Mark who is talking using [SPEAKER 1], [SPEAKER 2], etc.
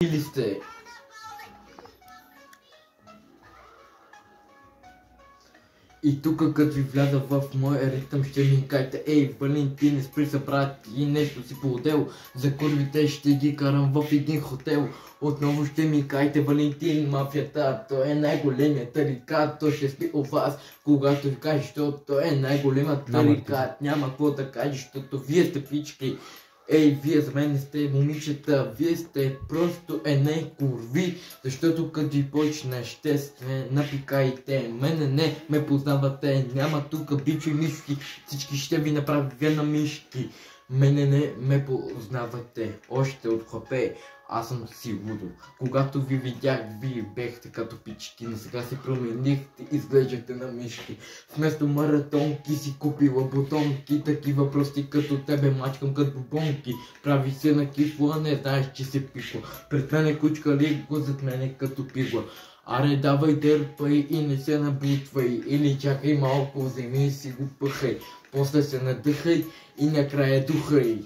[SPEAKER 1] Или сте? И тук като ви вляза в моя ритъм ще ми кажете: ей, Валентин, спри се брат и нещо си поудел. За курвите ще ги карам в един хотел. Отново ще ми кажете: Валентин, мафията, той е най-големият тарикат. Той ще спи у вас, когато ви каже, защото той е най-големият тарикат. Няма какво да кажеш, защото вие сте пички. Ей, вие за мен не сте момичета, вие сте просто курви, защото като ви почна ще се напикайте. Мене не ме познавате, няма тук бичо и мишки, всички ще ви направя на мишки. Мене не ме познавате, още от хлапе, аз съм си лудо. Когато ви видях, вие бехте като пички, но сега се променихте, изглеждате на мишки. Вместо маратонки си купила бутонки, такива прости като тебе мачкам като бомбонки. Прави се на кифла, не знаеш, че се пикла. Пред мене кучка лиго, зад мене като пигла. Аре, давай, дърпай и не се набутвай, или чакай малко, вземи и си го пъхай. После се надъхай и накрая духай.